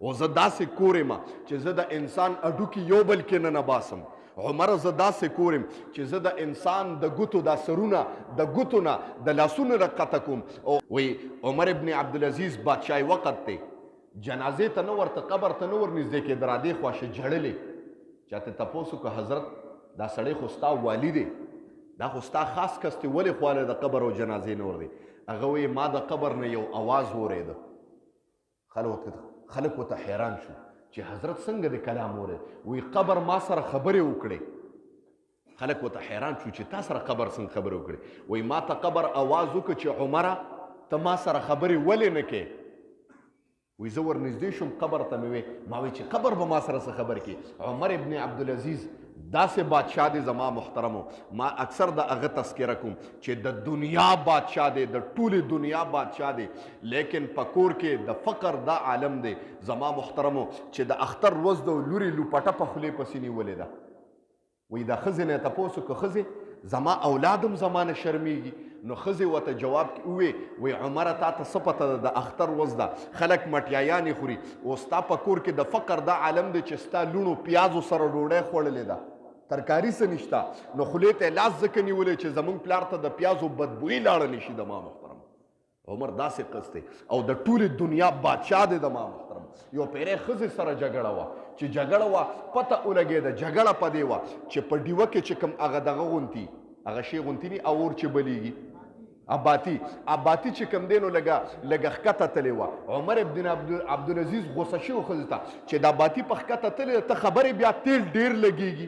او زه داسې کور یم چې زه د انسان اډوکي یو بل کې نه باسم. عمر زه داسې کور یم چې زه د انسان د ګوتو دا سرونه د ګوتو نه د لاسونو نه قطع کوم. او وی عمر ابن عبدالعزیز بادشاهي وخت دی جنازې ته نه ورته قبر ته نه ورنږدې کېده را دې خواشه جړلې. چاته تپوس وکړه حضرت دا سړی خو ستا والي دی دا خو ستا خاص کس دی ولې خواله د قبر او جنازې نه ور دی؟ هغه وایي ما د قبر نه یو اواز واورېده. خلک ورته حیران شو چې حضرت څنګه د کلام واورېد؟ وایي قبر ما سره خبرې وکړې. خلک ورته حیران شو چې تا سره قبر څنګه خبرې وکړې؟ وایي ما ته قبر اواز وکړ چې عمره ته ما سره خبرې ولې نه کې؟ وی زه ورنږدې شوم قبر ته مې وی ما وی چې قبر به ما سره څه خبر کړي؟ عمر ابن عبدالعزیز داسې بادشاه دی زما محترمو، ما اکثر د هغه تذکره کوم چې د دنیا بادشاه دی، د ټولې دنیا بادشاه دی، لیکن په کور کې د فقر دا عالم دی زما محترمو چې د اختر ورځ د لوري لوپټه په خولې پسې نیولې ده. وی دا ښځې نه یې تپوس وکړه ښځې زما اولادم زما نه شرمېږي. نو ښځې ورته جواب ووی وی عمره تا ته څه پته ده د اختر ورځ ده خلک مټیایانې خوري او ستا په کور کې د فقر دا عالم دی چې ستا لوڼو پیازو سره ډوډۍ خوړلې ده ترکاري څه نشته. نو خولې ته یې لاس ځکه نیولی چې زموږ پلار ته د پیازو بدبویي لاړه نشي. د ما محترم عمر داسې قص دی او د ټولې دنیا بادشاه دی. د ما محترم یو پیرې ښځې سره جګړه وه چې جګړه وه پته ولګېده جګړه په دې وه چې په ډیوه کې چې کوم هغه دغه غونتي هغه شی غونتي ني اور چې بلیږي آباتی چې کوم دی نو لږه ښکته تلې وه. عمر ابن عبدالعزیز غوسه شوی ښځې ته چې د آباتي په ښکته تلې ته خبرې بیا تیل ډېر لګېږي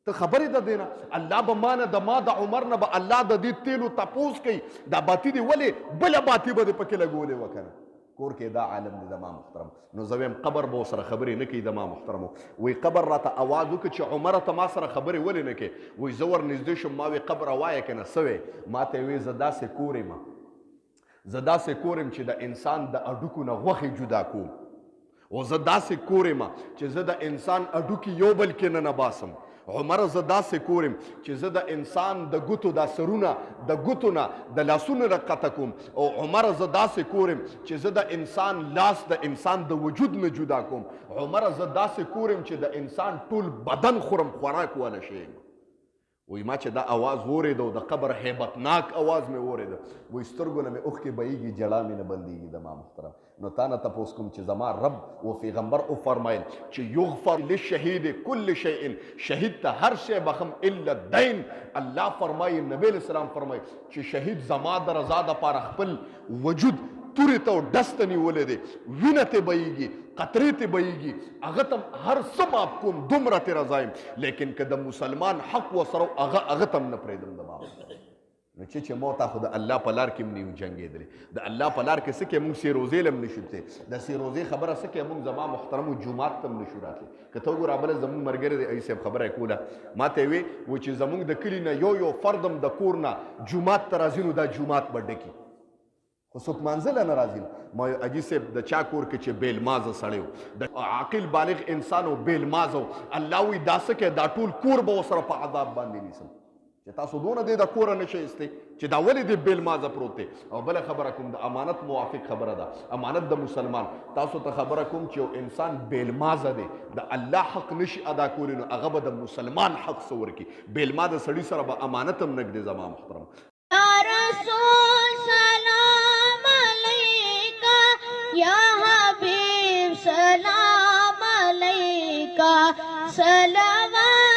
ته خبرې د دې نه الله به ما نه د ما د عمر نه به الله د دې تیلو تپوس کوي د آباتي دې ولې بله آباتي به دې پکې لګولې وه که نه کور کې دا عالم دی د ما محترم. نو زه وایم قبر به ورسره خبرې نه کوي د ما محترمو. وایي قبر راته آواز وکړه چې عمره ته ما سره خبرې ولې نه کوې؟ وایي زه ورنږدې شم ما وایي قبره وایه که نه څه وی؟ ما ته یې وایي زه داسې کور یم چې د انسان د اډوکو نه غوښې جدا کوم او زه داسې کور یم چې زه د انسان اډوکي یو بل کې نه باسم. عمر زه داسې کور یم چې زه د انسان د ګوتو دا سرونه د ګوتو نه د لاسونو نه قطع کوم. او عمر زه داسې کور یم چې زه د انسان لاس د انسان د وجود نه جدا کوم. عمر زه داسې کور یم چې د انسان ټول بدن خورم خوراک واله شی یم. وایي ما چې دا اواز واورېده او د قبر هیبتناک اواز مې واورېده وایي سترګو نه مې اوښکې بهیږي جړا مې نه بندېږي د ما محترم. نو تا نه تپوس کوم چې زما رب و پیغمبر وفرمایل چې یغفر للشهید کل شیء شهید ته هر شی بخم الا الدین. الله فرمایي نبی علیه السلام فرمایي چې شهید زما د رضا دپاره خپل وجود تورې ته او ډس ته نیولی دی وینه ترې بهیږي قطرې ترې بهیږي هغه ته هر څه معاف کوم دومره ترې رضا یم لیکن که د مسلمان حق ورسره هغه ته هم نه پرېږدم د ما نو چې مو تا خو د الله په لار کې هم نه یو جنګېدلی د الله په لار کې څه کې موږ سیروزې له هم نشو تللی د سیروزې خبره څه کې موږ زما محترمو جومات ته هم نشو راتلی که ته وګوره بله زموږ ملګری دی ایس صاحب خبره یې کوله ما ته یې وی چې زموږ د کلي نه یو فردم د کور نه جومات ته راځي نو دا جومات به ډکي خو څوک مانځله نه راځي. ما یو حاجي صاحب د چا کور کې چې بېلمازه سړی و د عاقل بالغ انسان و بېلمازه و الله وایي دا څه کوې دا ټول کور به ورسره په عذاب باندې نیسم چې تاسو دونه دی د کوره نشئ ایستی چې دا ولې دی بېلمازه پروت دی. او بله خبره کوم د امانت موافق خبره ده امانت د مسلمان تاسو ته خبره کوم چې یو انسان بېلمازه دی د الله حق نشي ادا کولی نو هغه به د مسلمان حق څه ورکړي. بېلمازه سړي سره به امانت هم نه ږدي زما محترم. या हबीब सलाम अलैका सलावत